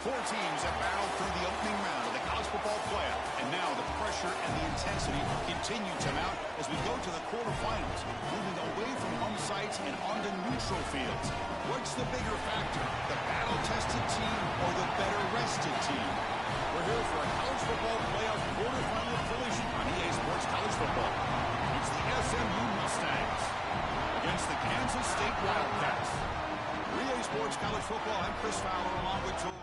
Four teams have battled through the opening round of the college football playoff, and now the pressure and the intensity continue to mount as we go to the quarterfinals, moving away from home sites and onto neutral fields. What's the bigger factor, the battle-tested team or the better-rested team? We're here for a college football playoff quarterfinal collision on EA Sports College Football. It's the SMU Mustangs against the Kansas State Wildcats. For EA Sports College Football, I'm Chris Fowler along with Joel.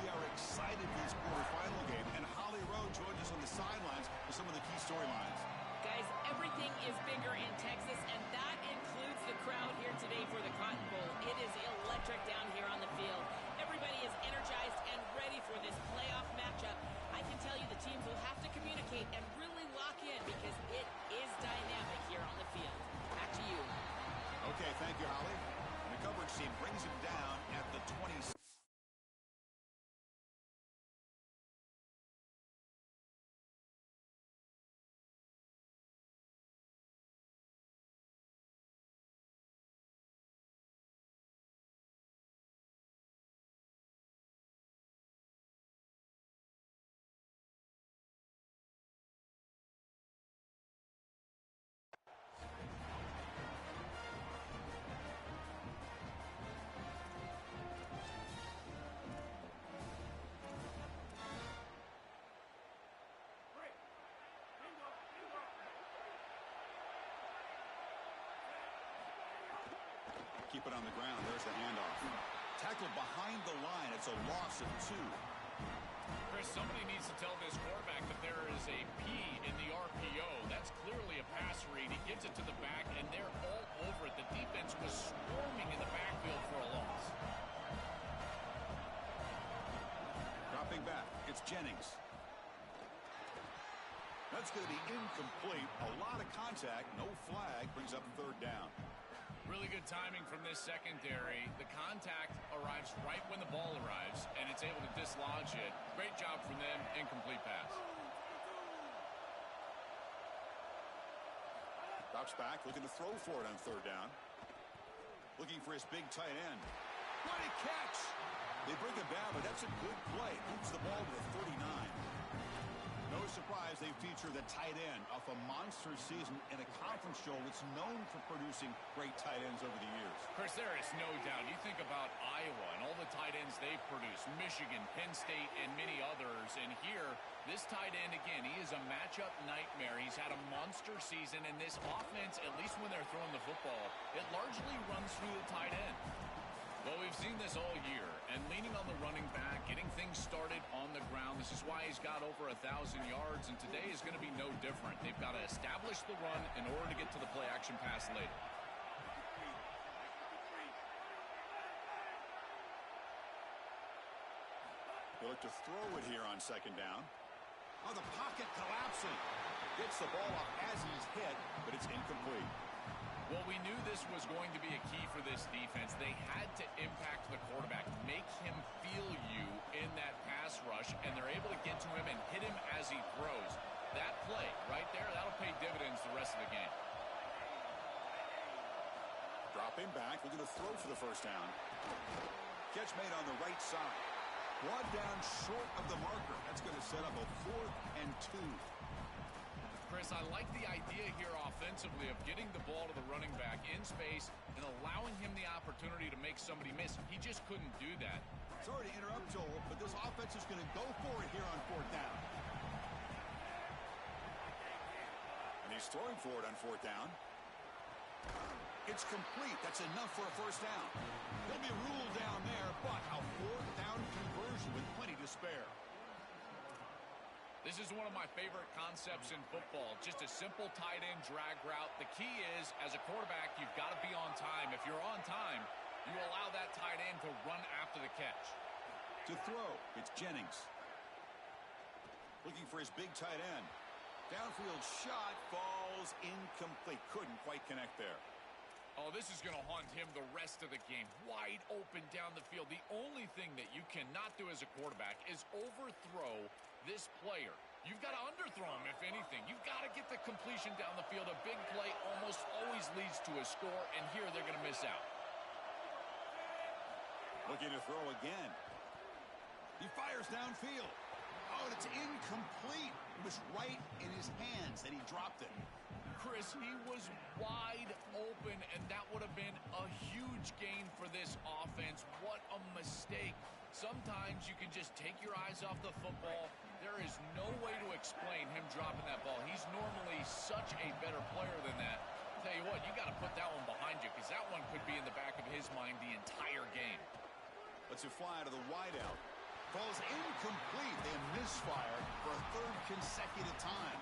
We are excited for this quarterfinal game, and Holly Rowe joins us on the sidelines with some of the key storylines. Guys, everything is bigger in Texas, and that includes the crowd here today for the Cotton Bowl. It is electric down here on the field. Everybody is energized and ready for this playoff matchup. I can tell you the teams will have to communicate and really lock in because it is dynamic here on the field. Back to you. Okay, thank you, Holly. The coverage team brings him down at the 20. Keep it on the ground. There's the handoff. Tackled behind the line. It's a loss of 2. Chris, somebody needs to tell this quarterback that there is a P in the RPO. That's clearly a pass read. He gives it to the back, and they're all over it. The defense was swarming in the backfield for a loss. Dropping back. It's Jennings. That's going to be incomplete. A lot of contact. No flag. Brings up 3rd down. Really good timing from this secondary. The contact arrives right when the ball arrives, and it's able to dislodge it. Great job from them. Incomplete pass. Drops back, looking to throw for it on 3rd down. Looking for his big tight end. What a catch! They bring him down, but that's a good play. Moves the ball to the 39. No surprise they feature the tight end off a monster season in a conference show that's known for producing great tight ends over the years. Chris, there is no doubt. You think about Iowa and all the tight ends they've produced, Michigan, Penn State, and many others. And here, this tight end, again, he is a matchup nightmare. He's had a monster season, and this offense, at least when they're throwing the football, it largely runs through the tight end. Well, we've seen this all year, and leaning on the running back, getting things started on the ground. This is why he's got over 1,000 yards, and today is going to be no different. They've got to establish the run in order to get to the play-action pass later. They look to throw it here on 2nd down. Oh, the pocket collapsing. Gets the ball off as he's hit, but it's incomplete. Well, we knew this was going to be a key for this defense. They had to impact the quarterback, make him feel you in that pass rush, and they're able to get to him and hit him as he throws. That play right there, that'll pay dividends the rest of the game. Dropping back, looking to throw for the 1st down. Catch made on the right side. Brought down short of the marker. That's going to set up a 4th and 2. Chris, I like the idea here offensively of getting the ball to the running back in space and allowing him the opportunity to make somebody miss. He just couldn't do that. Sorry to interrupt, Joel, but this offense is going to go for it here on 4th down. And he's throwing for it on 4th down. It's complete. That's enough for a 1st down. He'll be ruled down there, but a 4th down conversion with plenty to spare. This is one of my favorite concepts in football. Just a simple tight end drag route. The key is, as a quarterback, you've got to be on time. If you're on time, you allow that tight end to run after the catch. To throw, it's Jennings. Looking for his big tight end. Downfield shot falls incomplete. Couldn't quite connect there. Oh, this is going to haunt him the rest of the game. Wide open down the field. The only thing that you cannot do as a quarterback is overthrow this player. You've got to underthrow him, if anything. You've got to get the completion down the field. A big play almost always leads to a score, and here they're going to miss out. Looking to throw again. He fires downfield. Oh, and it's incomplete. It was right in his hands that he dropped it. Chris, he was wide open, and that would have been a huge gain for this offense. What a mistake. Sometimes you can just take your eyes off the football. There is no way to explain him dropping that ball. He's normally such a better player than that. Tell you what, you got to put that one behind you because that one could be in the back of his mind the entire game. Let's it fly to the wideout. Falls incomplete. They misfire for a third consecutive time.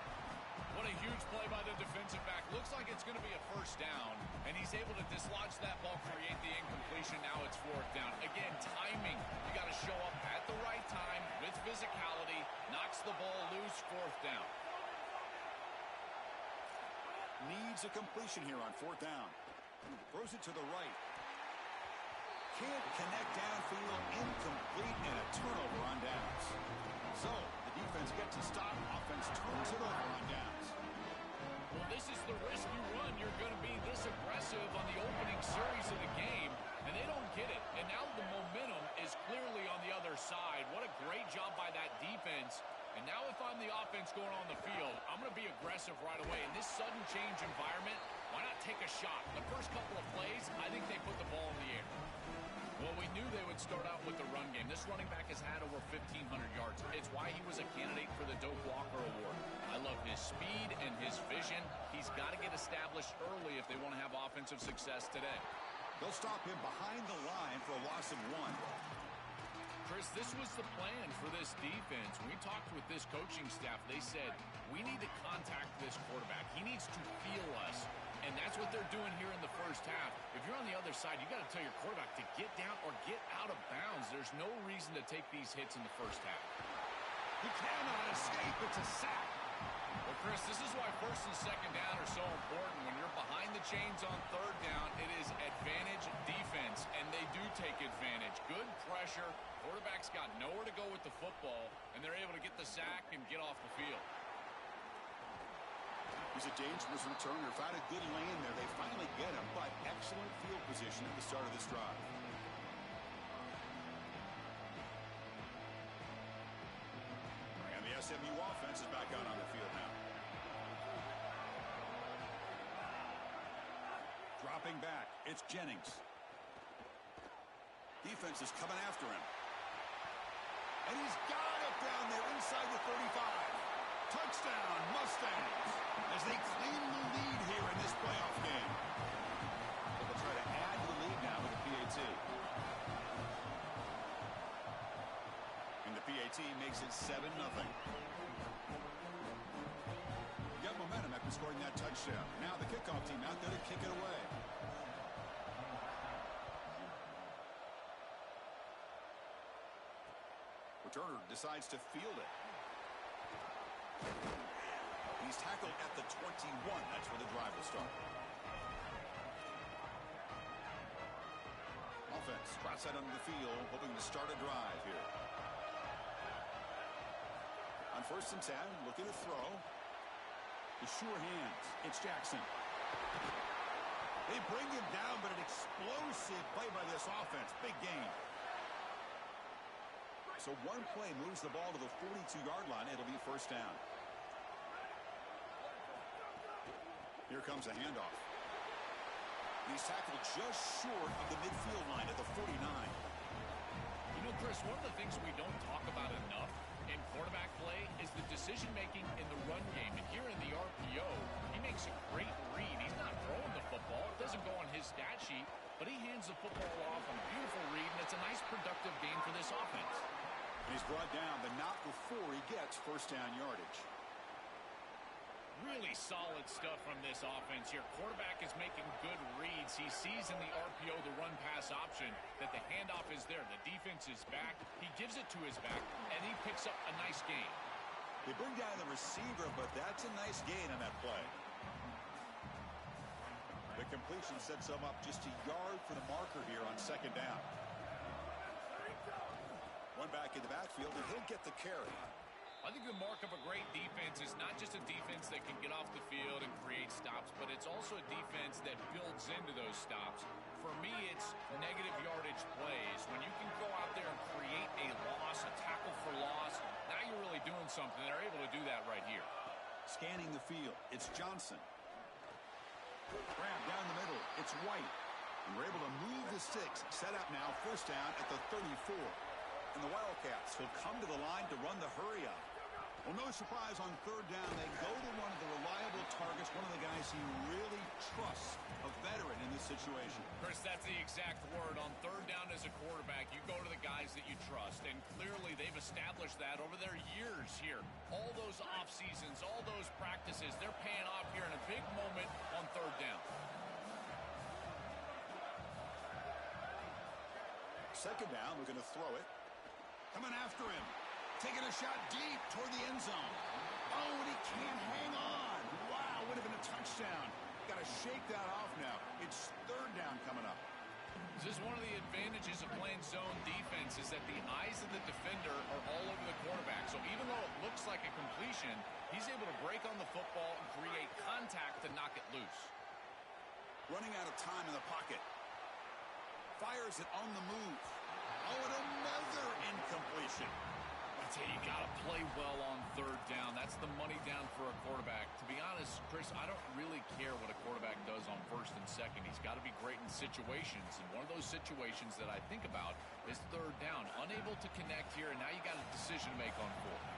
What a huge play by the defensive back. Looks like it's going to be a first down, and he's able to dislodge that ball, create the incompletion. Now it's fourth down. Again, timing. You got to show up at the right time with physicality. Knocks the ball loose, fourth down. Needs a completion here on fourth down. Throws it to the right. Can't connect downfield, incomplete, and a turnover on downs. So, the defense gets a stop. Offense turns it over on downs. Well, this is the risk you run. You're going to be this aggressive on the opening series of the game, and they don't get it. And now the momentum is clearly on the other side. What a great job by that defense. And now if I'm the offense going on the field, I'm going to be aggressive right away. In this sudden change environment, why not take a shot? The first couple of plays, I think they put the ball in the air. Well, we knew they would start out with the run game. This running back has had over 1,500 yards. It's why he was a candidate for the Doak Walker Award. I love his speed and his vision. He's got to get established early if they want to have offensive success today. They'll stop him behind the line for a loss of 1. Chris, this was the plan for this defense. When we talked with this coaching staff, they said, we need to contact this quarterback. He needs to feel us. And that's what they're doing here in the first half. If you're on the other side, you got to tell your quarterback to get down or get out of bounds. There's no reason to take these hits in the first half. He cannot escape. It's a sack. Well, Chris, this is why first and second down are so important. When you're behind the chains on third down, it is advantage defense, and they do take advantage. Good pressure. Quarterback's got nowhere to go with the football, and they're able to get the sack and get off the field. He's a dangerous returner. Found a good lane there. They finally get him, but excellent field position at the start of this drive. And the SMU offense is back out on the field now. Dropping back, it's Jennings. Defense is coming after him. And he's got it down there inside the 35. Touchdown, Mustangs, as they claim the lead here in this playoff game. They'll try to add to the lead now with the PAT. And the PAT makes it 7-0. Got momentum after scoring that touchdown. Now the kickoff team out there to kick it away. Returner decides to field it. He's tackled at the 21. That's where the drive will start. Offense trots out onto the field, hoping to start a drive here. On first and 10, looking to throw. The sure hands. It's Jackson. They bring him down, but an explosive play by this offense. Big game. So one play moves the ball to the 42-yard line. It'll be first down. Here comes a handoff. He's tackled just short of the midfield line at the 49. You know, Chris, one of the things we don't talk about enough in quarterback play is the decision-making in the run game. And here in the RPO, he makes a great read. He's not throwing the football. It doesn't go on his stat sheet, but he hands the football off on a beautiful read, and it's a nice, productive game for this offense. He's brought down, but not before he gets first down yardage. Really solid stuff from this offense here. Quarterback is making good reads. He sees in the RPO the run-pass option that the handoff is there. The defense is back. He gives it to his back, and he picks up a nice gain. They bring down the receiver, but that's a nice gain on that play. The completion sets them up just a yard for the marker here on second down. One back in the backfield, and he'll get the carry. I think the mark of a great defense is not just a defense that can get off the field and create stops. stops, but it's also a defense that builds into those stops. For me, it's negative yardage plays. When you can go out there and create a loss, a tackle for loss, now you're really doing something. They're able to do that right here. Scanning the field, it's Johnson. Grab down the middle, it's White. And we're able to move the sticks. Set up now, first down at the 34. And the Wildcats will come to the line to run the hurry up. Well, no surprise on third down. They go to one of the reliable targets, one of the guys he really trusts, a veteran in this situation. Chris, that's the exact word. On third down as a quarterback, you go to the guys that you trust. And clearly they've established that over their years here. All those off seasons, all those practices, they're paying off here in a big moment on third down. Second down, we're going to throw it. Coming after him. Taking a shot deep toward the end zone. Oh, and he can't hang on. Wow, would have been a touchdown. Got to shake that off now. It's third down coming up. This is one of the advantages of playing zone defense is that the eyes of the defender are all over the quarterback. So even though it looks like a completion, he's able to break on the football and create contact to knock it loose. Running out of time in the pocket. Fires it on the move. Oh, and another incompletion. That's it. You got to play well on third down. That's the money down for a quarterback. To be honest, Chris, I don't really care what a quarterback does on first and second. He's got to be great in situations. And one of those situations that I think about is third down. Unable to connect here, and now you got a decision to make on fourth.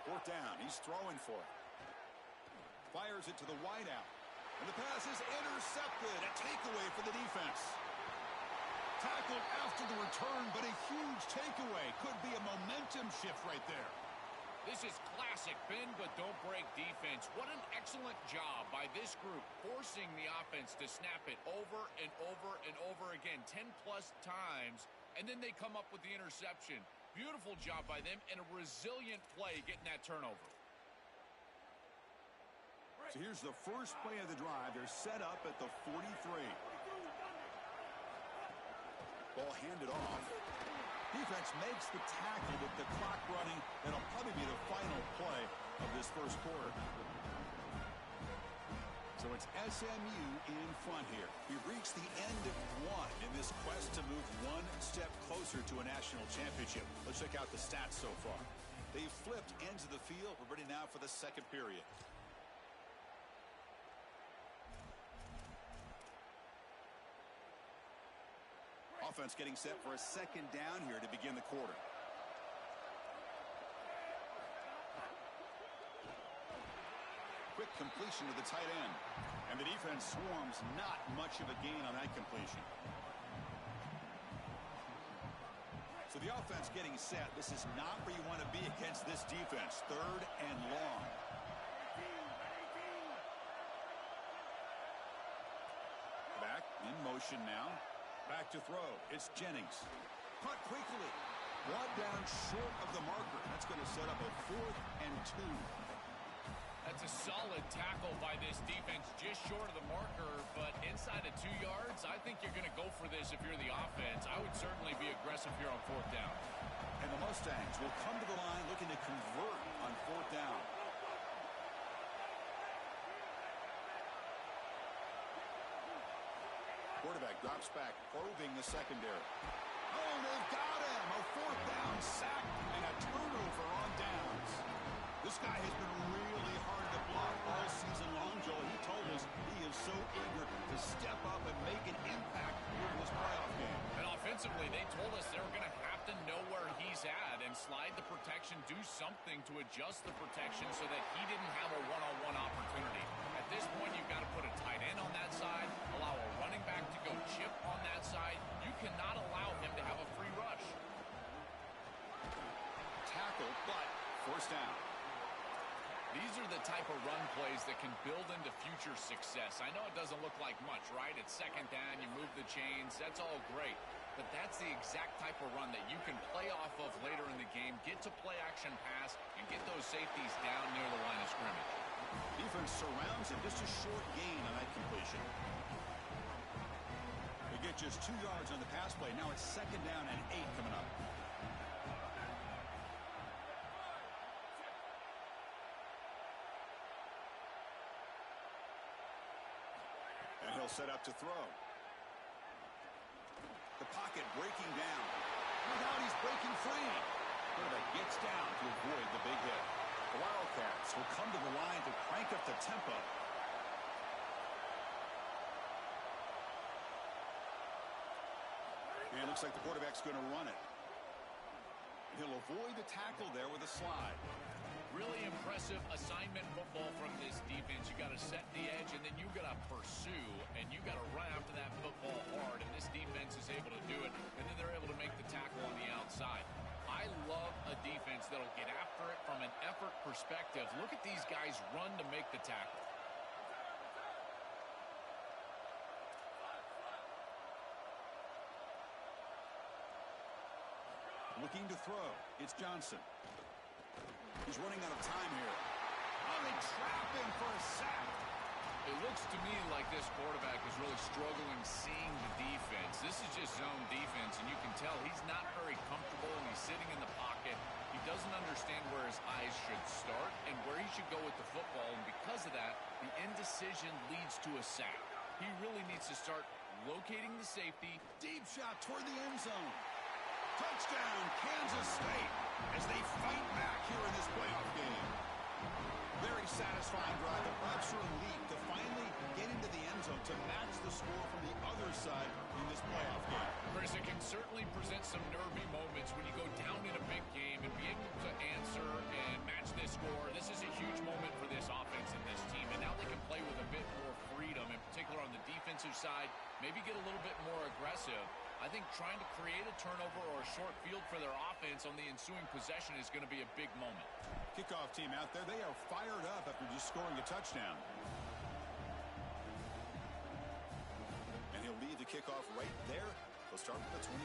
Fourth down, he's throwing for it. Fires it to the wideout. And the pass is intercepted. A takeaway for the defense. Tackled after the return, but a huge takeaway. Could be a momentum shift right there. This is classic bend but don't break defense. What an excellent job by this group, forcing the offense to snap it over and over and over again, 10-plus times, and then they come up with the interception. Beautiful job by them, and a resilient play getting that turnover. So here's the first play of the drive. They're set up at the 43. Ball handed off. Defense makes the tackle with the clock running. That'll probably be the final play of this first quarter. So it's SMU in front here. We've reached the end of one in this quest to move one step closer to a national championship. Let's check out the stats so far. They've flipped ends of the field. We're ready now for the second period. Offense getting set for a second down here to begin the quarter. Quick completion to the tight end. And the defense swarms, not much of a gain on that completion. So the offense getting set. This is not where you want to be against this defense. Third and long. Back in motion now. Back to throw. It's Jennings. Caught quickly. Brought down short of the marker. That's going to set up a 4th and 2. That's a solid tackle by this defense, just short of the marker, but inside of 2 yards, I think you're going to go for this if you're the offense. I would certainly be aggressive here on fourth down. And the Mustangs will come to the line looking to convert on fourth down. Quarterback drops back, probing the secondary. Oh, they've got him! A fourth down sack and a turnover on downs. This guy has been really hard to block all season long, Joel. He told us he is so eager to step up and make an impact in this playoff game. And offensively, they told us they were going to have to know where he's at and slide the protection, do something to adjust the protection so that he didn't have a one-on-one opportunity. At this point, you've got to put a tight end on that side, allow a running back to go chip on that side. You cannot allow him to have a free rush. Tackle, but forced down. These are the type of run plays that can build into future success. I know it doesn't look like much, right? It's second down, you move the chains, that's all great. But that's the exact type of run that you can play off of later in the game, get to play action pass, and get those safeties down near the line of scrimmage. Defense surrounds him. Just a short gain on that completion. They get just 2 yards on the pass play. Now it's 2nd down and 8 coming up. And he'll set up to throw. The pocket breaking down. Look out, he's breaking free. Quarterback gets down to avoid the big hit. The Wildcats will come to the line to crank up the tempo. And it looks like the quarterback's going to run it. He'll avoid the tackle there with a slide. Really impressive assignment football from this defense. You got to set the edge, and then you got to pursue, and you got to run after that football hard. And this defense is able to do it, and then they're able to make the tackle on the outside. I love a defense that'll get after it from an effort perspective. Look at these guys run to make the tackle. Looking to throw. It's Johnson. He's running out of time here. Oh, they trap him for a sack. It looks to me like this quarterback is really struggling seeing the defense. This is just zone defense, and you can tell he's not very comfortable, and he's sitting in the pocket. He doesn't understand where his eyes should start and where he should go with the football, and because of that, the indecision leads to a sack. He really needs to start locating the safety. Deep shot toward the end zone. Touchdown, Kansas State, as they fight back here in this playoff game. Very satisfying drive. The Bucs are elite to finally get into the end zone to match the score from the other side in this playoff game. Chris, it can certainly present some nervy moments when you go down in a big game and be able to answer and match this score. This is a huge moment for this offense and this team, and now they can play with a bit more freedom, in particular on the defensive side, maybe get a little bit more aggressive. I think trying to create a turnover or a short field for their offense on the ensuing possession is going to be a big moment. Kickoff team out there, they are fired up after just scoring a touchdown. And he'll lead the kickoff right there. They'll start with the 25.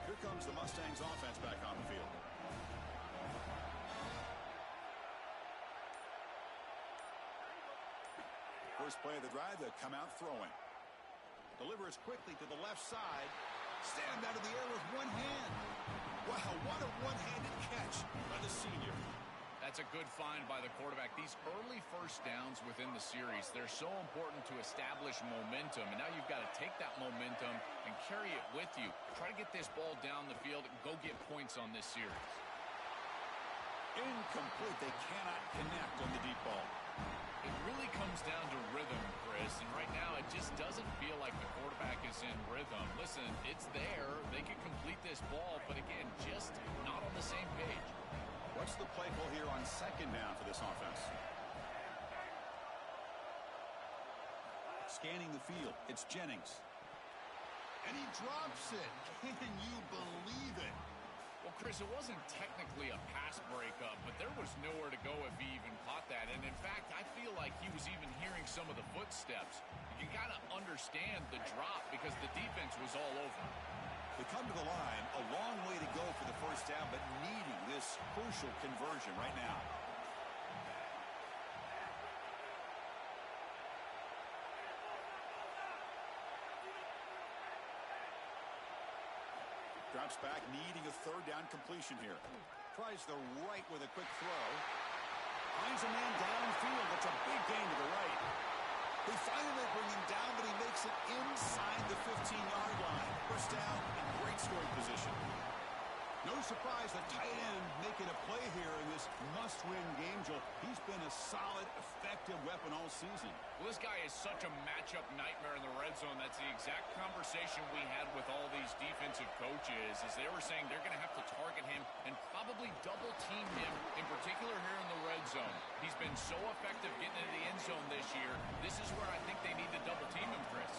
Here comes the Mustangs offense back on the field. First play of the drive, they come out throwing. Delivers quickly to the left side. Stand out of the air with one hand. Wow, what a one-handed catch by the senior. That's a good find by the quarterback. These early first downs within the series, they're so important to establish momentum. And now you've got to take that momentum and carry it with you. Try to get this ball down the field and go get points on this series. Incomplete. They cannot connect on the deep ball. It really comes down to rhythm, Chris, and right now it just doesn't feel like the quarterback is in rhythm. Listen, it's there. They can complete this ball, but again, just not on the same page. What's the play call here on 2nd down for this offense? Scanning the field, it's Jennings. And he drops it. Can you believe it? Well, Chris, it wasn't technically a pass breakup, but there was nowhere to go if he even caught that. And in fact, I feel like he was even hearing some of the footsteps. You got to understand the drop because the defense was all over. They come to the line, a long way to go for the first down, but needing this crucial conversion right now. Drops back, needing a 3rd down completion here. Tries the right with a quick throw. Finds a man downfield. That's a big gain to the right. They finally bring him down, but he makes it inside the 15-yard line. First down and great scoring position. No surprise, the tight end making a play here in this must-win game, Joel. He's been a solid, effective weapon all season. Well, this guy is such a matchup nightmare in the red zone. That's the exact conversation we had with all these defensive coaches, as they were saying they're going to have to target him and probably double-team him, in particular here in the red zone. He's been so effective getting into the end zone this year. This is where I think they need to double-team him, Chris.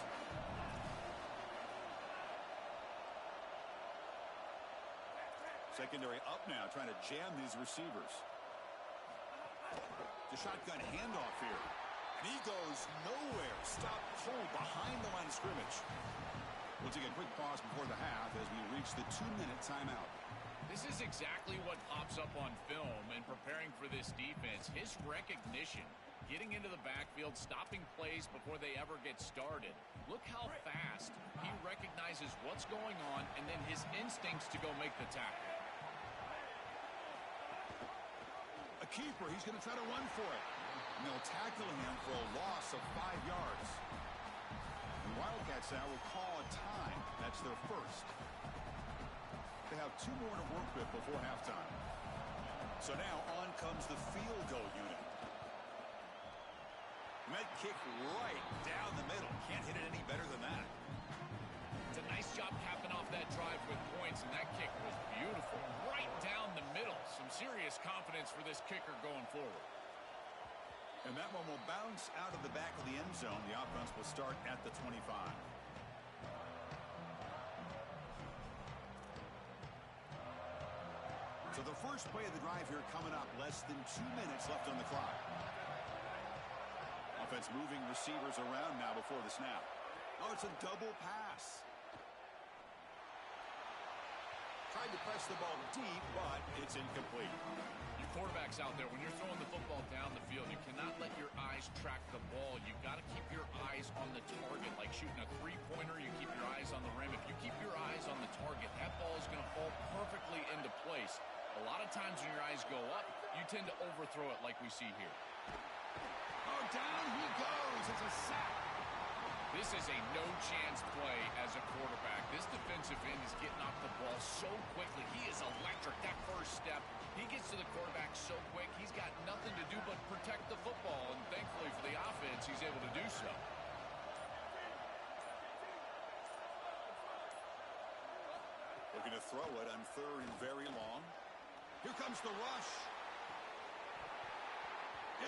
Secondary up now, trying to jam these receivers. The shotgun handoff here. And he goes nowhere. Stop cold behind the line of scrimmage. We'll take a quick pause before the half as we reach the 2-minute timeout. This is exactly what pops up on film and preparing for this defense. His recognition, getting into the backfield, stopping plays before they ever get started. Look how fast he recognizes what's going on and then his instincts to go make the tackle. A keeper, he's going to try to run for it. And they'll tackle him for a loss of 5 yards. The Wildcats now will call a time. That's their first. They have 2 more to work with before halftime. So now on comes the field goal unit. And that kick right down the middle. Can't hit it any better than that. It's a nice job capping off that drive with points, and that kick was beautiful. Right down the middle. Some serious confidence for this kicker going forward. And that one will bounce out of the back of the end zone. The offense will start at the 25. So the first play of the drive here coming up. Less than 2 minutes left on the clock. Offense moving receivers around now before the snap. Oh, it's a double pass. Tried to press the ball deep, but it's incomplete. You quarterbacks out there, when you're throwing the football down the field, you cannot let your eyes track the ball. You've got to keep your eyes on the target. Like shooting a three-pointer, you keep your eyes on the rim. If you keep your eyes on the target, that ball is going to fall perfectly into place. A lot of times when your eyes go up, you tend to overthrow it like we see here. Oh, down he goes. It's a sack. This is a no-chance play as a quarterback. This defensive end is getting off the ball so quickly. He is electric. That first step, he gets to the quarterback so quick, he's got nothing to do but protect the football. And thankfully for the offense, he's able to do so. Looking to throw it on 3rd and very long. Here comes the rush.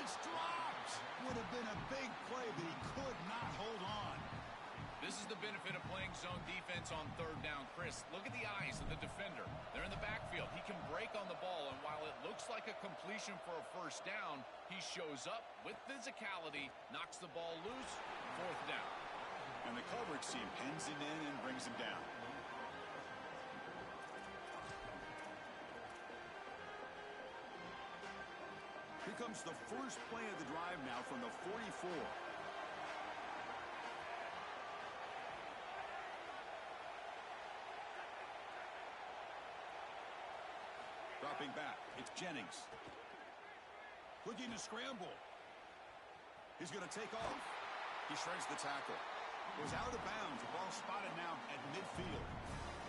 It's dropped. Would have been a big play, but he could not hold on. This is the benefit of playing zone defense on 3rd down. Chris, look at the eyes of the defender. They're in the backfield. He can break on the ball, and while it looks like a completion for a first down, he shows up with physicality, knocks the ball loose, 4th down. And the coverage team pins him in and brings him down. Here comes the first play of the drive now from the 44. Dropping back, it's Jennings. Looking to scramble. He's going to take off. He shreds the tackle. Was out of bounds. The ball spotted now at midfield.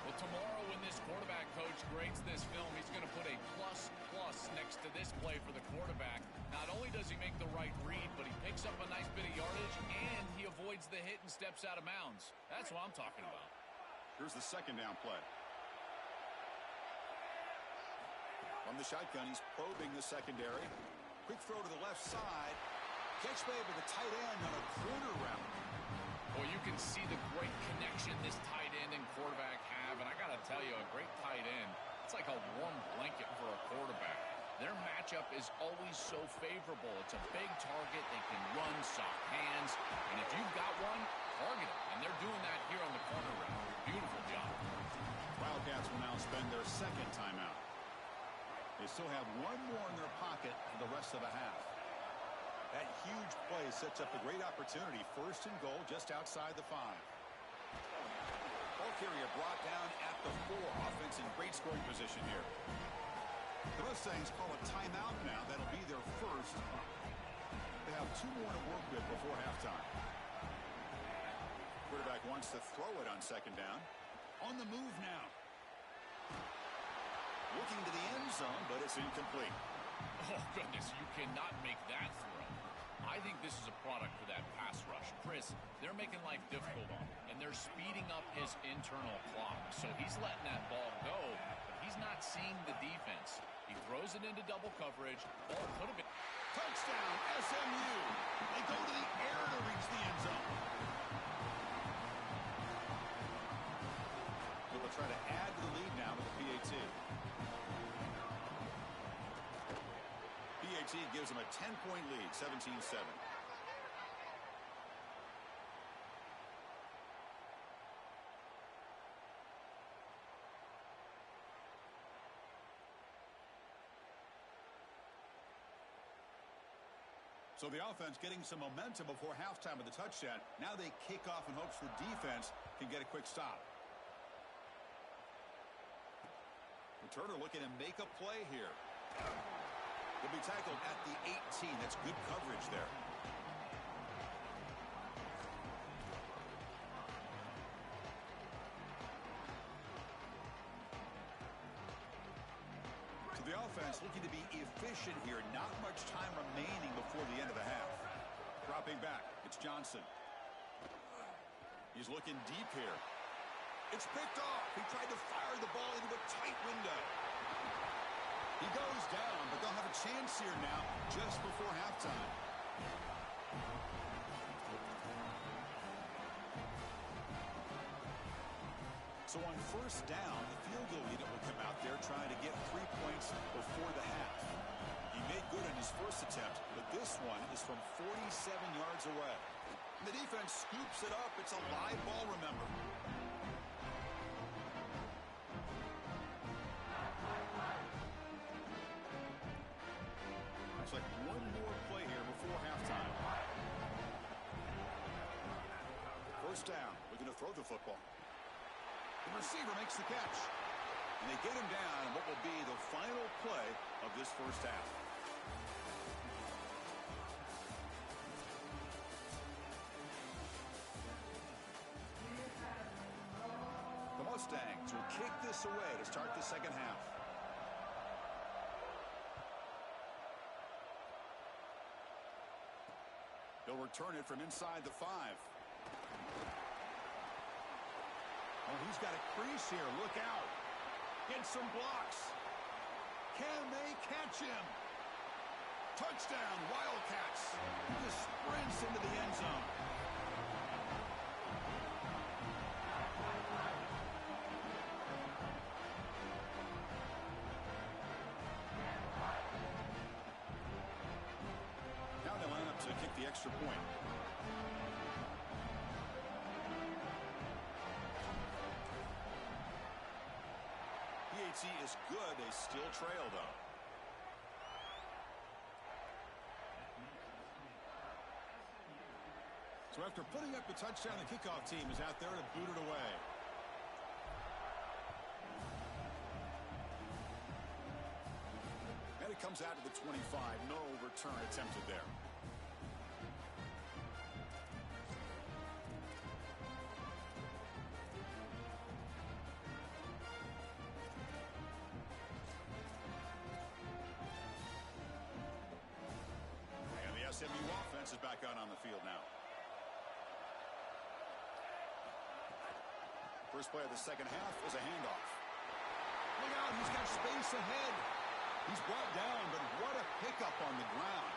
Well, tomorrow when this quarterback coach grades this film, he's going to put a plus next to this play for the quarterback. Not only does he make the right read, but he picks up a nice bit of yardage, and he avoids the hit and steps out of bounds. That's what I'm talking about. Here's the 2nd down play. From the shotgun, he's probing the secondary. Quick throw to the left side. Catch made by the tight end on a corner route. Well, you can see the great connection this tight end and quarterback have, and I got to tell you, a great tight end, it's like a warm blanket for a quarterback. Their matchup is always so favorable. It's a big target. They can run, soft hands, and if you've got one, target them. And they're doing that here on the corner route. Beautiful job. Wildcats will now spend their 2nd timeout. They still have 1 more in their pocket for the rest of the half. That huge play sets up a great opportunity. 1st and goal just outside the 5. Ball carrier brought down at the 4. Offense in great scoring position here. The Mustangs call a timeout now. That'll be their first. They have 2 more to work with before halftime. Quarterback wants to throw it on 2nd down. On the move now. Looking to the end zone, but it's incomplete. Oh, goodness, you cannot make that throw. I think this is a product for that pass rush. Chris, they're making life difficult on him, and they're speeding up his internal clock. So he's letting that ball go, but he's not seeing the defense. He throws it into double coverage. Ball could have been. Touchdown, SMU. They go to the air to reach the end zone. They'll try to add to the lead now with the PAT. PAT gives them a 10-point lead, 17-7. So the offense getting some momentum before halftime with the touchdown. Now they kick off in hopes the defense can get a quick stop. Returner looking to make a play here. He'll be tackled at the 18. That's good coverage there. So the offense looking to be efficient here. Not much time remaining before the end of the half. Dropping back, it's Johnson. He's looking deep here. It's picked off. He tried to fire the ball into a tight window. He goes down, but they'll have a chance here now just before halftime. So on first down, the field goal unit will come out there trying to get 3 points before the half. He made good on his first attempt, but this one is from 47 yards away. The defense scoops it up. It's a live ball, remember. It's like one more play here before halftime. First down, looking to throw the football. The receiver makes the catch. And they get him down in what will be the final play of this first half. The Mustangs will kick this away to start the second half. He'll return it from inside the 5. Oh, he's got a crease here. Look out. Get some blocks. Can they catch him? Touchdown, Wildcats. He just sprints into the end zone. Now they line up to kick the extra point. PAT is good. They still trail, though. So after putting up the touchdown, the kickoff team is out there to boot it away. And it comes out to the 25. No return attempted there. SMU offense is back out on the field now. First play of the second half is a handoff. Look out, he's got space ahead. He's brought down, but what a pickup on the ground.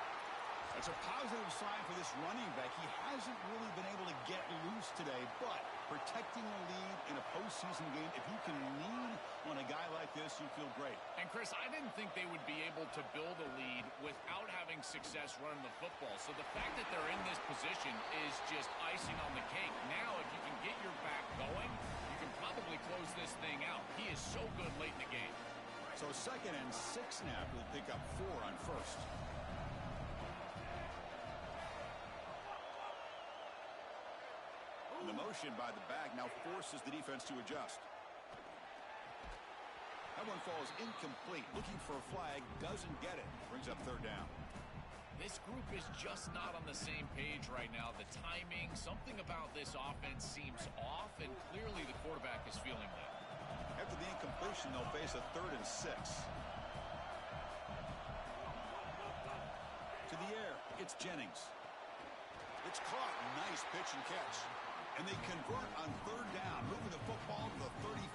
That's a positive sign for this running back. He hasn't really been able to get loose today, but protecting the lead in a postseason game, if you can lean on a guy like this, you feel great. And, Chris, I didn't think they would be able to build a lead without having success running the football. So the fact that they're in this position is just icing on the cake. Now, if you can get your back going, you can probably close this thing out. He is so good late in the game. So 2nd and 6 now will pick up 4 on first. The motion by the back now forces the defense to adjust. That one falls incomplete. Looking for a flag, doesn't get it. Brings up 3rd down. This group is just not on the same page right now. The timing, something about this offense seems off, and clearly the quarterback is feeling that. After the incompletion, they'll face a 3rd and 6. To the air, it's Jennings. It's caught. Nice pitch and catch. And they convert on 3rd down, moving the football to the 35.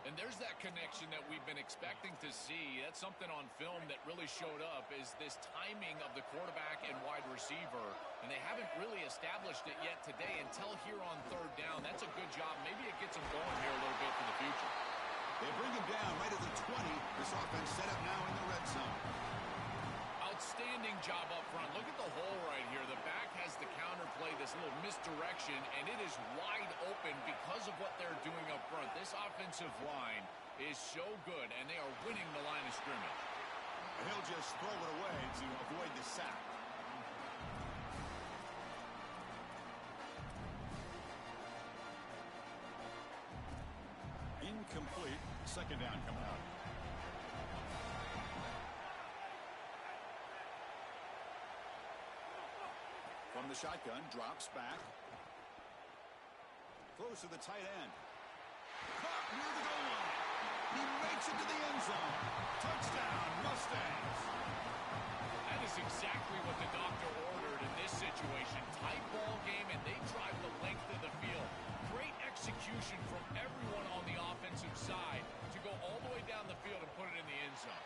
And there's that connection that we've been expecting to see. That's something on film that really showed up, is this timing of the quarterback and wide receiver. And they haven't really established it yet today until here on 3rd down. That's a good job. Maybe it gets them going here a little bit for the future. They bring him down right at the 20. This offense set up now in the red zone. Outstanding job up front. Look at the hole right here. The back has the counterplay, this little misdirection, and it is wide open because of what they're doing up front. This offensive line is so good, and they are winning the line of scrimmage. And he'll just throw it away to avoid the sack. incomplete. Second down coming up. From the shotgun, drops back. Throws to the tight end. Caught near the goal line. He makes it to the end zone. Touchdown, Mustangs. That is exactly what the doctor ordered in this situation. Tight ball game, and they drive the length of the field. Great execution from everyone on the offensive side to go all the way down the field and put it in the end zone.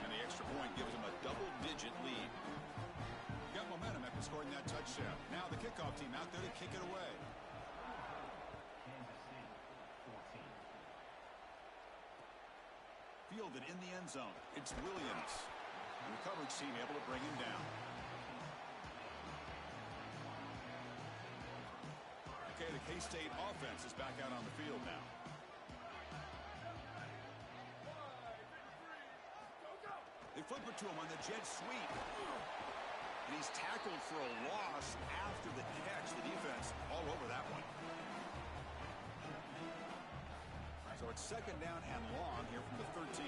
And the extra point gives them a double-digit lead. Got momentum after scoring that touchdown. Now the kickoff team out there to kick it away. Fielded in the end zone. It's Williams. And the coverage team able to bring him down. Okay, the K-State offense is back out on the field now. They flip it to him on the jet sweep. And he's tackled for a loss after the catch. The defense all over that one. So it's second down and long here from the 13.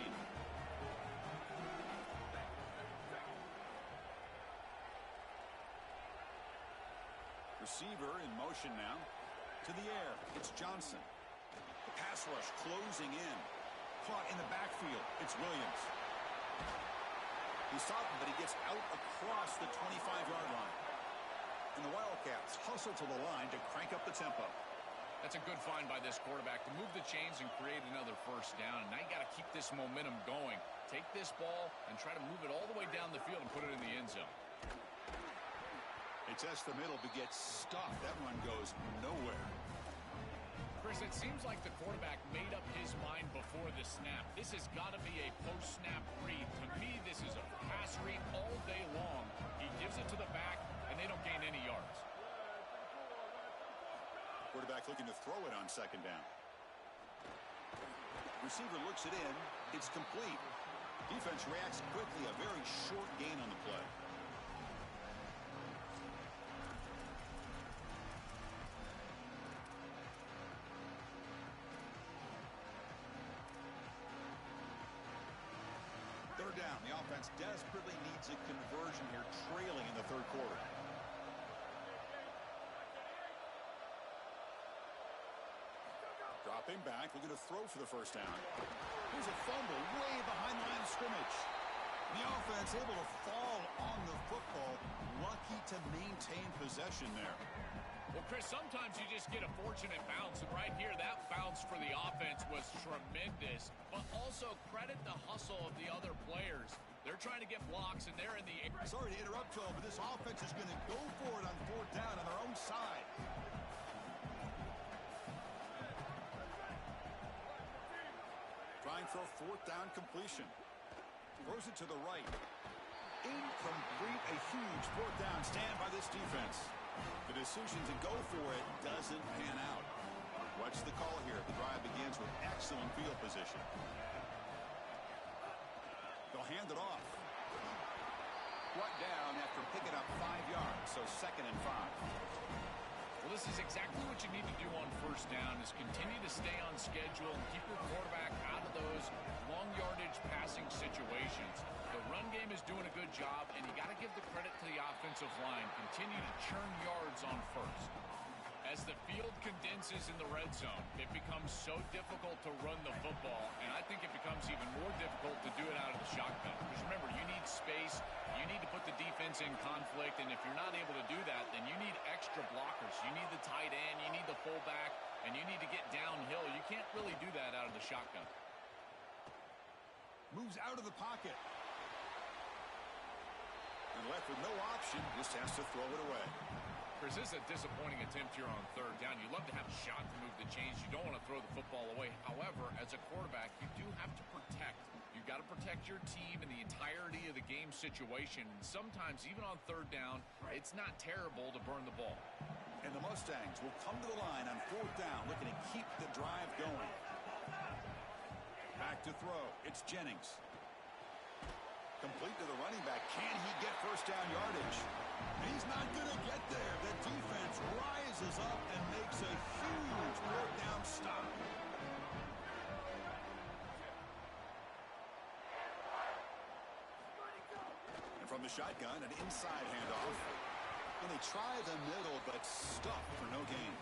Receiver in motion now. To the air. It's Johnson. The pass rush closing in. Caught in the backfield. It's Williams. He's stopped, but he gets out across the 25-yard line. And the Wildcats hustle to the line to crank up the tempo. That's a good find by this quarterback to move the chains and create another first down. And now you got to keep this momentum going. Take this ball and try to move it all the way down the field and put it in the end zone. They test the middle, but gets stuffed. That one goes nowhere. Chris, it seems like the quarterback made up his mind before the snap. This has got to be a post-snap read. To me, this is a pass read all day long. He gives it to the back, and they don't gain any yards. Quarterback looking to throw it on second down. Receiver looks it in. It's complete. Defense reacts quickly. A very short gain on the play. Third down. The offense desperately needs a conversion here, trailing in the third quarter. Dropping back, looking to throw for the first down. Here's a fumble way behind the line of scrimmage. The offense able to fall on the football. Lucky to maintain possession there. Well, Chris, sometimes you just get a fortunate bounce, and right here, that bounce for the offense was tremendous. But also credit the hustle of the other players. They're trying to get blocks, and they're in the air. Sorry to interrupt, Joe, but this offense is going to go for it on fourth down on their own side. Trying for a fourth down completion. Throws it to the right. Incomplete. A huge fourth down stand by this defense. The decision to go for it doesn't pan out. Watch the call here. The drive begins with excellent field position. They'll hand it off. Brought down after picking up 5 yards, so second and 5. Well, this is exactly what you need to do on first down is continue to stay on schedule and keep your quarterback out of those long yardage passing situations. The run game is doing a good job, and you got to give the credit to the offensive line. Continue to churn yards on first. As the field condenses in the red zone, it becomes so difficult to run the football, and I think it becomes even more difficult to do it out of the shotgun. Because remember, you need space, you need to put the defense in conflict, and if you're not able to do that, then you need extra blockers. You need the tight end, you need the fullback, and you need to get downhill. You can't really do that out of the shotgun. Moves out of the pocket. And left with no option, just has to throw it away. Chris, this is a disappointing attempt here on third down. You love to have a shot to move the chains. You don't want to throw the football away. However, as a quarterback, you do have to protect. You've got to protect your team in the entirety of the game situation. And sometimes, even on third down, it's not terrible to burn the ball. And the Mustangs will come to the line on fourth down, looking to keep the drive going. Back to throw. It's Jennings. Complete to the running back. Can he get first down yardage? He's not going to get there. The defense rises up and makes a huge fourth down stop. From the shotgun, an inside handoff. And they try the middle, but stuck for no gain.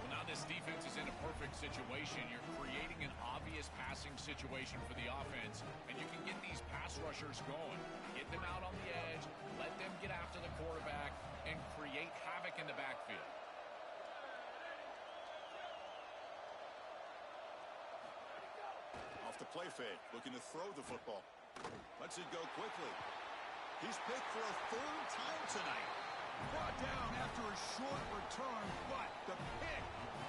Well, now this defense is in a perfect situation. You're creating an obvious passing situation for the offense, and you can get these pass rushers going. Get them out on the edge, let them get after the quarterback, and create havoc in the backfield. Off the play fake, looking to throw the football. Lets it go quickly. He's picked for a third time tonight. Brought down after a short return, but the pick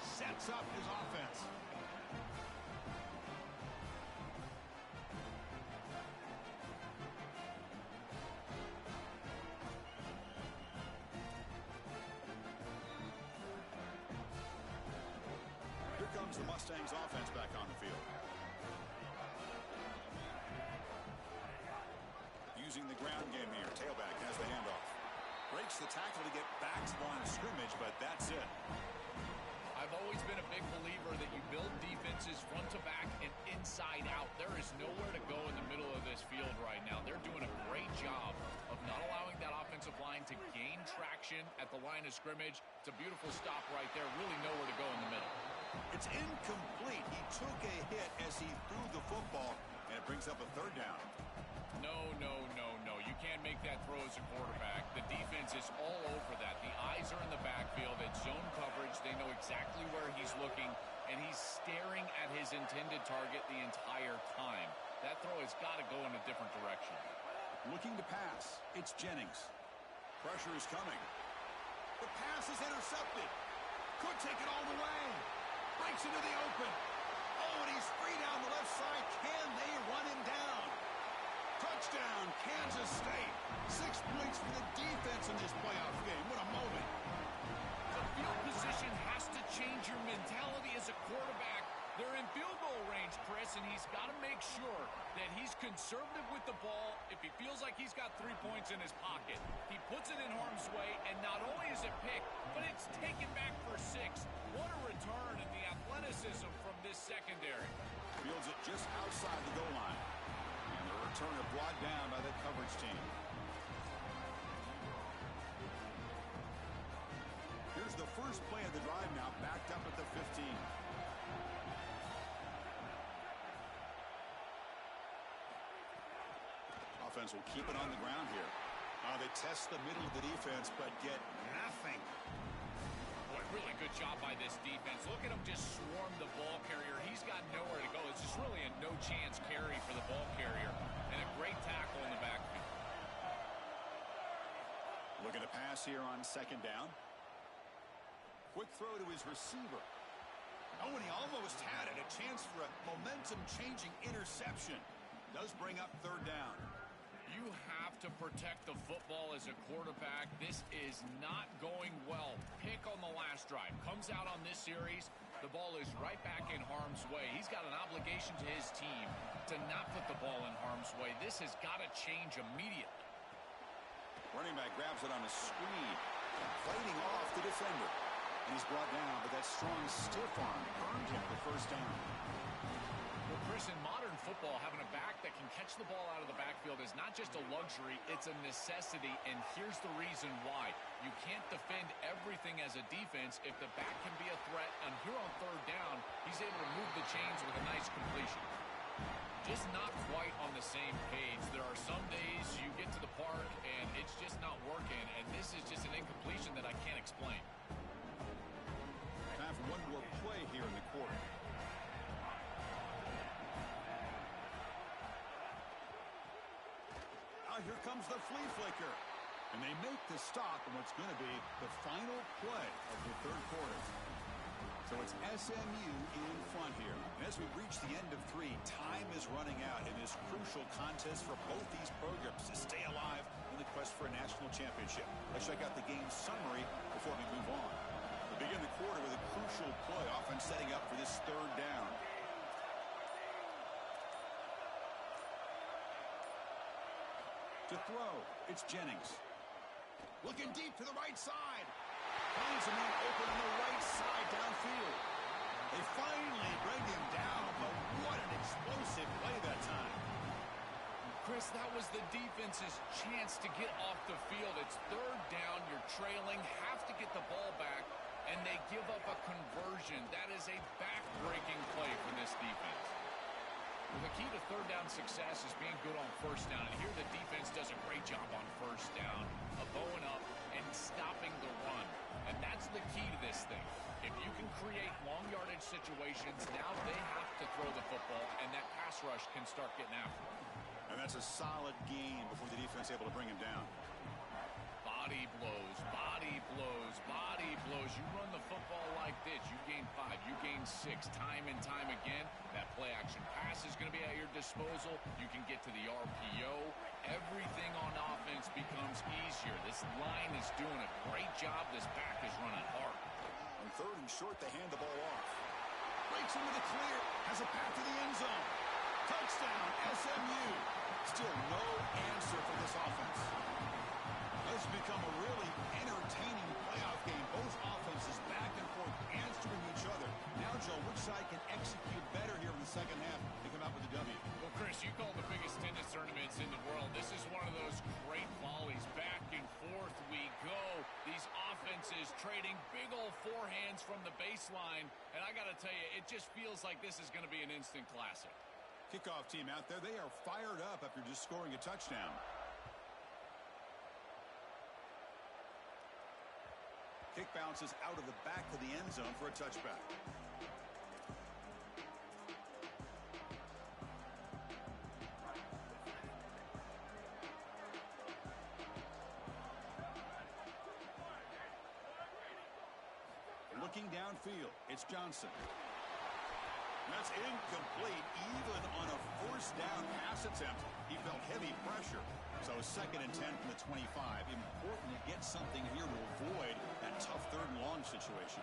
sets up his offense. Here comes the Mustangs offense back on the field. Using the ground game here. Tailback has the handoff. Breaks the tackle to get back to the line of scrimmage, but that's it. I've always been a big believer that you build defenses front to back and inside out. There is nowhere to go in the middle of this field right now. They're doing a great job of not allowing that offensive line to gain traction at the line of scrimmage. It's a beautiful stop right there. Really nowhere to go in the middle. It's incomplete. He took a hit as he threw the football, and it brings up a third down. No. You can't make that throw as a quarterback. The defense is all over that. The eyes are in the backfield. It's zone coverage. They know exactly where he's looking, and he's staring at his intended target the entire time. That throw has got to go in a different direction. Looking to pass. It's Jennings. Pressure is coming. The pass is intercepted. Could take it all the way. Breaks into the open. Oh, and he's free down the left side. Can they run him down? Touchdown, Kansas State. 6 points for the defense in this playoff game. What a moment. The field position has to change your mentality as a quarterback. They're in field goal range, Chris, and he's got to make sure that he's conservative with the ball if he feels like he's got 3 points in his pocket. He puts it in harm's way, and not only is it picked, but it's taken back for 6. What a return and the athleticism from this secondary. Fields it just outside the goal line. And the returner brought down by the coverage team. Here's the first play of the drive now, backed up at the 15. Offense will keep it on the ground here. They test the middle of the defense, but get nothing. Boy, really good job by this defense. Look at him just swarm the ball carrier. He's got nowhere to go. It's just really a no-chance carry for the ball carrier. And a great tackle in the backfield. Looking to pass here on second down. Quick throw to his receiver. Oh, and he almost had it. A chance for a momentum-changing interception. Does bring up third down. You have to protect the football as a quarterback. This is not going well. Pick on the last drive. Comes out on this series. The ball is right back in harm's way. He's got an obligation to his team to not put the ball in harm's way. This has got to change immediately. Running back grabs it on a screen. Fighting off the defender. And he's brought down, but that strong stiff arm earned him the first down. Well, Chris, in modern football, having a back that can catch the ball out of the backfield is not just a luxury, it's a necessity, and here's the reason why. You can't defend everything as a defense if the back can be a threat, and here on third down, he's able to move the chains with a nice completion. Just not quite on the same page. There are some days you get to the park, and it's just not working, and this is just an incompletion that I can't explain. Time for one more play here in the quarter. Here comes the flea flicker. And they make the stop on what's going to be the final play of the third quarter. So it's SMU in front here. And as we reach the end of 3, time is running out in this crucial contest for both these programs to stay alive in the quest for a national championship. Let's check out the game summary before we move on. We begin the quarter with a crucial play, often setting up for this third down. To throw, it's Jennings. Looking deep to the right side. Finds a man open on the right side downfield. They finally bring him down, but what an explosive play that time. Chris, that was the defense's chance to get off the field. It's third down, you're trailing, have to get the ball back, and they give up a conversion. That is a back-breaking play for this defense. Well, the key to third down success is being good on first down, and here the defense does a great job on first down of bowing up and stopping the run. And that's the key to this thing. If you can create long yardage situations, now they have to throw the football, and that pass rush can start getting after them. And that's a solid game before the defense able to bring him down. Body blows, body blows, body blows. You run the football like this, you gain 5, you gain 6, time and time again. That play action pass is going to be at your disposal. You can get to the RPO. Everything on offense becomes easier. This line is doing a great job. This back is running hard. On third and short, they hand the ball off. Breaks into the clear, has a path to the end zone. Touchdown, SMU. Still no answer for this offense. This has become a really entertaining playoff game. Both offenses back and forth answering each other. Now, Joe, which side can execute better here in the second half to come out with the W? Well, Chris, you call the biggest tennis tournaments in the world. This is one of those great volleys. Back and forth we go. These offenses trading big old forehands from the baseline. And I got to tell you, it just feels like this is going to be an instant classic. Kickoff team out there. They are fired up after just scoring a touchdown. Kick bounces out of the back of the end zone for a touchback. Looking downfield, it's Johnson. That's incomplete, even on a first down pass attempt. He felt heavy pressure. So 2nd and 10 from the 25. Important to get something here to avoid that tough third and long situation.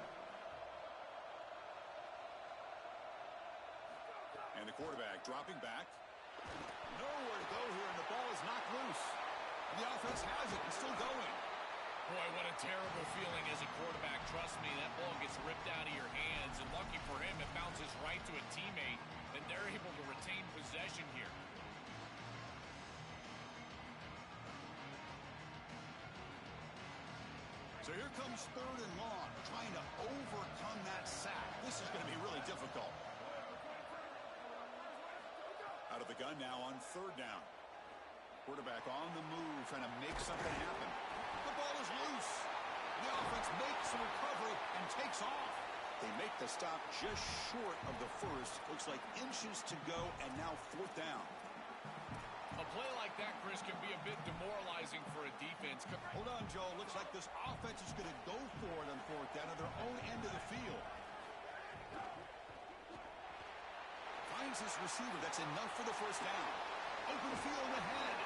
And the quarterback dropping back. Nowhere to go here, and the ball is knocked loose. And the offense has it and still going. Boy, what a terrible feeling as a quarterback. Trust me, that ball gets ripped out of your hands, and lucky for him, it bounces right to a teammate, and they're able to retain possession here. So here comes third and long, trying to overcome that sack. This is going to be really difficult. Out of the gun now on third down. Quarterback on the move, trying to make something happen. The ball is loose. The offense makes a recovery and takes off. They make the stop just short of the first. Looks like inches to go, and now fourth down. A play like that, Chris, can be a bit demoralizing for a defense. Hold on, Joe. Looks like this offense is going to go for it on fourth down at their own end of the field. Finds this receiver. That's enough for the first down. Open field ahead.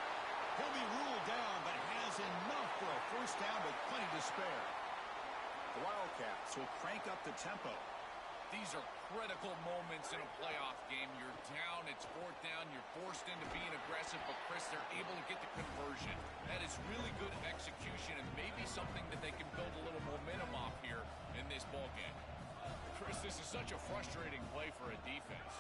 He'll be ruled down, but has enough for a first down with plenty to spare. The Wildcats will crank up the tempo. These are critical moments in a playoff game. You're down, it's fourth down, you're forced into being aggressive, but Chris, they're able to get the conversion. That is really good execution and maybe something that they can build a little momentum off here in this ballgame. Chris, this is such a frustrating play for a defense.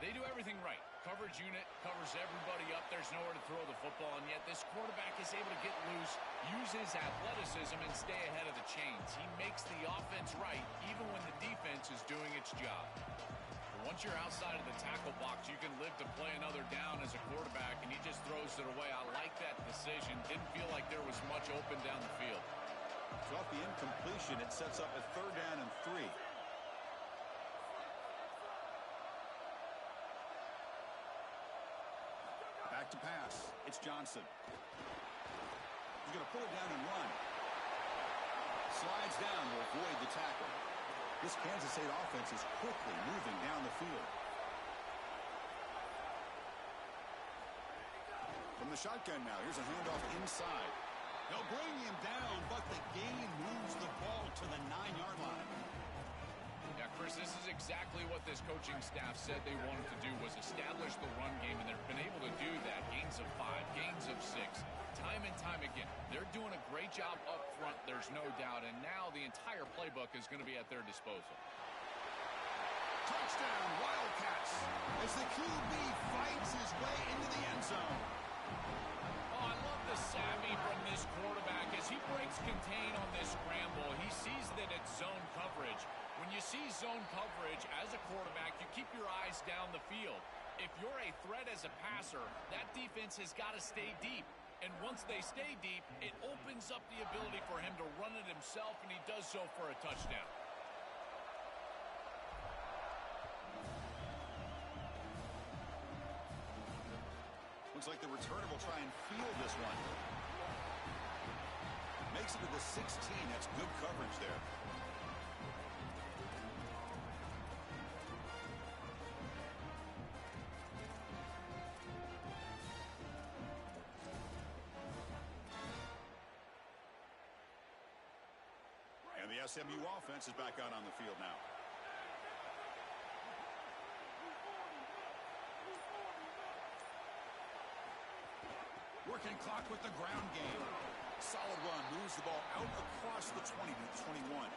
They do everything right. Coverage unit covers everybody up. There's nowhere to throw the football, and yet this quarterback is able to get loose, use his athleticism, and stay ahead of the chains. He makes the offense right, even when the defense is doing its job. But once you're outside of the tackle box, you can live to play another down as a quarterback, and he just throws it away. I like that decision. Didn't feel like there was much open down the field. So off the incompletion, it sets up a third down and 3. Back to pass. It's Johnson. He's going to pull it down and run. Slides down to avoid the tackle. This Kansas State offense is quickly moving down the field. From the shotgun now, here's a handoff inside. They'll bring him down, but the gain moves the ball to the 9-yard line. Yeah, Chris, this is exactly what this coaching staff said they wanted to do, was establish the run game, and they've been able to do that. Gains of 5, gains of 6, time and time again. They're doing a great job up front, there's no doubt, and now the entire playbook is going to be at their disposal. Touchdown, Wildcats, as the QB fights his way into the end zone. Oh, I love the savvy from this quarterback as he breaks contain on this scramble. He sees that it's zone coverage. When you see zone coverage as a quarterback, you keep your eyes down the field. If you're a threat as a passer, that defense has got to stay deep. And once they stay deep, it opens up the ability for him to run it himself, and he does so for a touchdown. Looks like the returner will try and field this one. Makes it to the 16. That's good coverage there. And the SMU offense is back out on the field now. Working clock with the ground game. Solid run. Moves the ball out across the 20 to the 21.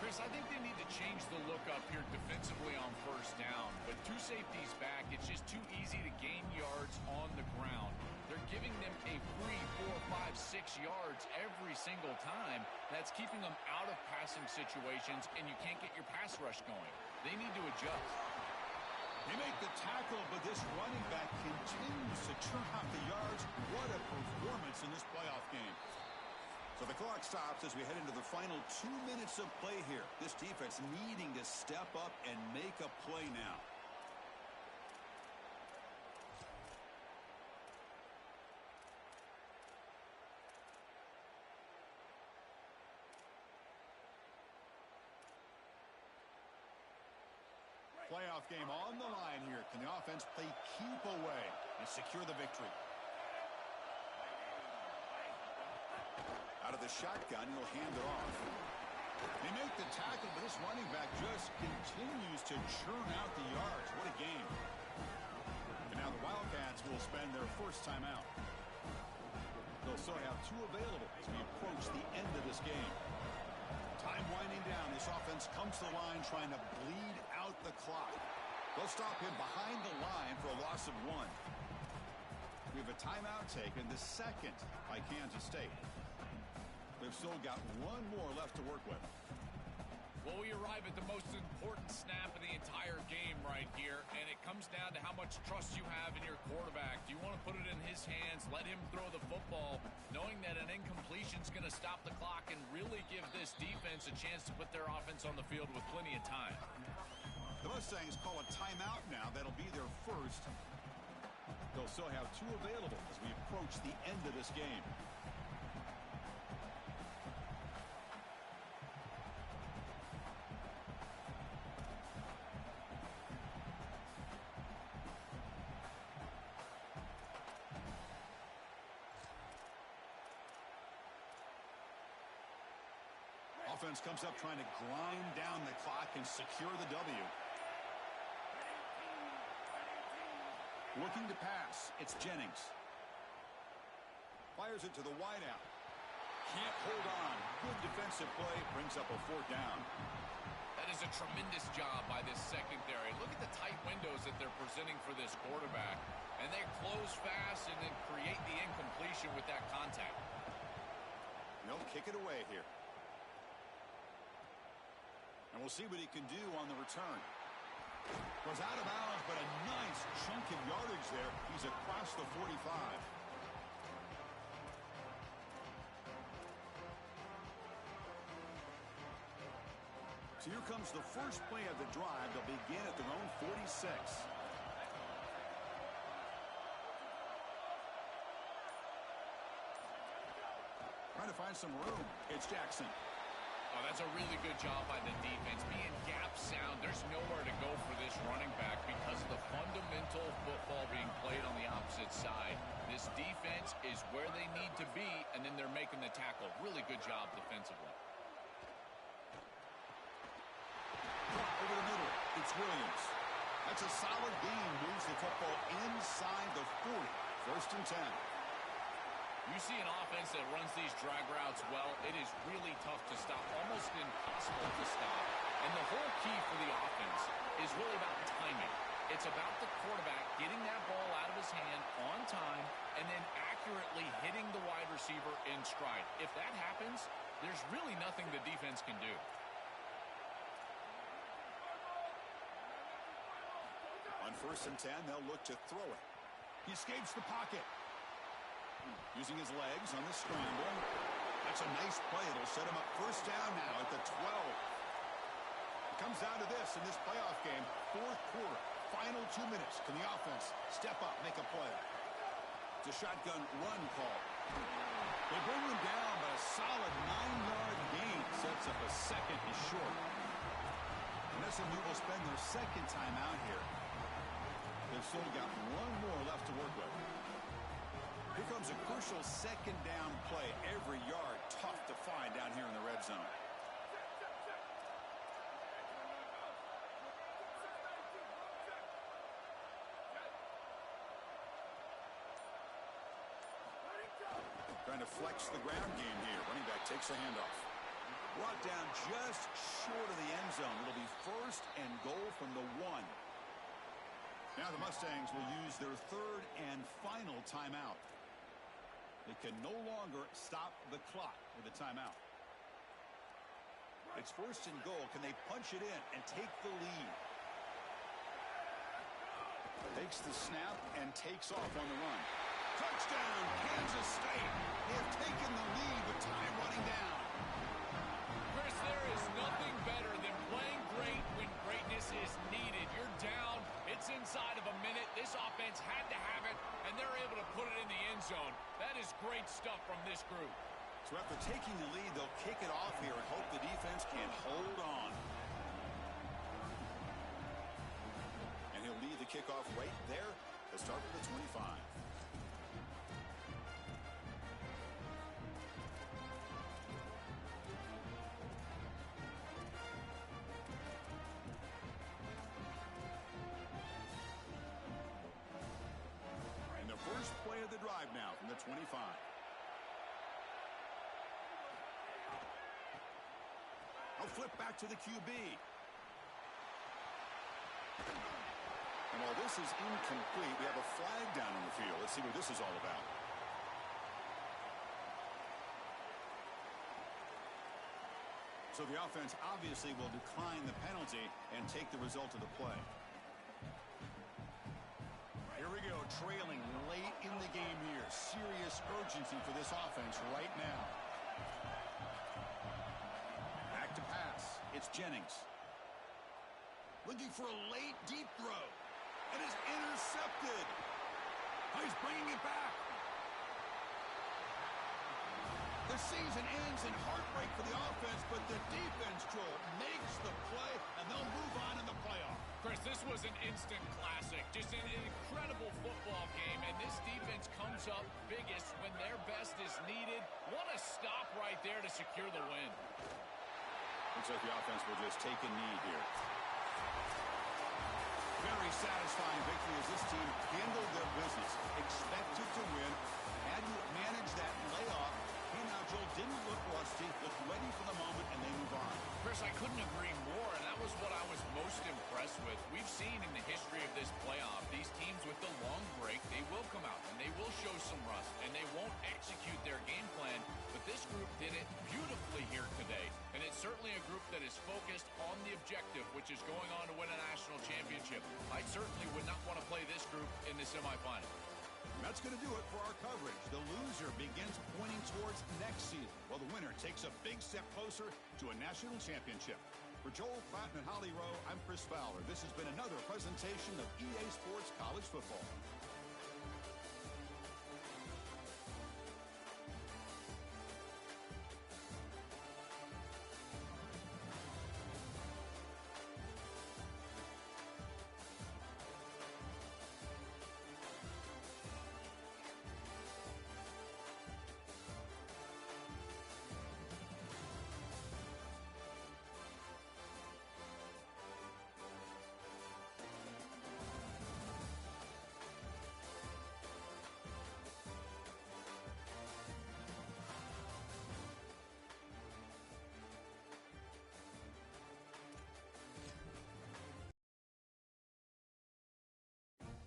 Chris, I think they need to change the look up here defensively on first down. But two safeties back, it's just too easy to gain yards on the ground. They're giving them a free 4, 5, 6 yards every single time. That's keeping them out of passing situations, and you can't get your pass rush going. They need to adjust. They make the tackle, but this running back continues to churn out the yards. What a performance in this playoff game. So the clock stops as we head into the final 2 minutes of play here. This defense needing to step up and make a play now. Playoff game on the line here. Can the offense play keep away and secure the victory? Out of the shotgun, he'll hand it off. They make the tackle, but this running back just continues to churn out the yards. What a game. And now the Wildcats will spend their first timeout. They'll still have 2 available as we approach the end of this game. Time winding down. This offense comes to the line trying to bleed out the clock. They'll stop him behind the line for a loss of 1. We have a timeout taken, the second by Kansas State. They've still got 1 more left to work with. Well, we arrive at the most important snap of the entire game right here, and it comes down to how much trust you have in your quarterback. Do you want to put it in his hands, let him throw the football, knowing that an incompletion is going to stop the clock and really give this defense a chance to put their offense on the field with plenty of time? The Mustangs call a timeout now. That'll be their first. They'll still have 2 available as we approach the end of this game. Offense comes up trying to grind down the clock and secure the W. Looking to pass. It's Jennings. Fires it to the wideout. Can't hold on. Good defensive play. Brings up a 4th down. That is a tremendous job by this secondary. Look at the tight windows that they're presenting for this quarterback. And they close fast and then create the incompletion with that contact. They'll kick it away here. And we'll see what he can do on the return. Goes out of bounds, but a nice chunk of yardage there. He's across the 45. So here comes the first play of the drive. They'll begin at their own 46. Trying to find some room. It's Jackson. Oh, that's a really good job by the defense. Being gap sound, there's nowhere to go for this running back because of the fundamental football being played on the opposite side. This defense is where they need to be, and then they're making the tackle. Really good job defensively. Over the middle, it's Williams. That's a solid gain. Moves the football inside the 40. 1st and 10. You see an offense that runs these drag routes well, it is really tough to stop, almost impossible to stop. And the whole key for the offense is really about timing. It's about the quarterback getting that ball out of his hand on time and then accurately hitting the wide receiver in stride. If that happens, there's really nothing the defense can do. On 1st and 10, they'll look to throw it. He escapes the pocket. Using his legs on the scramble. That's a nice play. It'll set him up 1st down now at the 12. It comes down to this in this playoff game. 4th quarter. Final 2 minutes. Can the offense step up, make a play? It's a shotgun run call. They bring him down, but a solid 9-yard gain sets up a second and short. And SMU will spend their 2nd time out here. They've still got 1 more left to work with. Here comes a crucial 2nd down play. Every yard tough to find down here in the red zone. Trying to flex the ground game here. Running back takes a handoff. Brought down just short of the end zone. It'll be 1st and goal from the 1. Now the Mustangs will use their 3rd and final timeout. They can no longer stop the clock with a timeout. It's 1st and goal. Can they punch it in and take the lead? Takes the snap and takes off on the run. Touchdown, Kansas State. They have taken the lead with time running down. Chris, there is nothing better than playing great when greatness is needed. You're down. It's inside of a minute. This offense had to have it, and they're able to put it in the end zone. That is great stuff from this group. So after taking the lead, they'll kick it off here and hope the defense can hold on. And he'll lead the kickoff right there to start with the 25. First play of the drive now from the 25. I'll flip back to the QB. And while this is incomplete, we have a flag down on the field. Let's see what this is all about. So the offense obviously will decline the penalty and take the result of the play. Here we go, trailing late in the game here. Serious urgency for this offense right now. Back to pass. It's Jennings. Looking for a late deep throw. And it's intercepted. Oh, he's bringing it back. The season ends in heartbreak for the offense, but the defense, Joel, makes the play, and they'll move on in the playoff. Chris, this was an instant classic. Just an incredible football game, and this defense comes up biggest when their best is needed. What a stop right there to secure the win. Looks like the offense will just take a knee here. Very satisfying victory as this team handled their business. Expected to win. Had to manage that layoff. Hey, now, Joel didn't look rusty, looked ready for the moment, and they move on. Chris, I couldn't agree more, and that was what I was most impressed with. We've seen in the history of this playoff, these teams with the long break, they will come out, and they will show some rust, and they won't execute their game plan, but this group did it beautifully here today, and it's certainly a group that is focused on the objective, which is going on to win a national championship. I certainly would not want to play this group in the semifinal. That's going to do it for our coverage. The loser begins pointing towards next season, while the winner takes a big step closer to a national championship. For Joel Platt and Holly Rowe, I'm Chris Fowler. This has been another presentation of EA Sports College Football.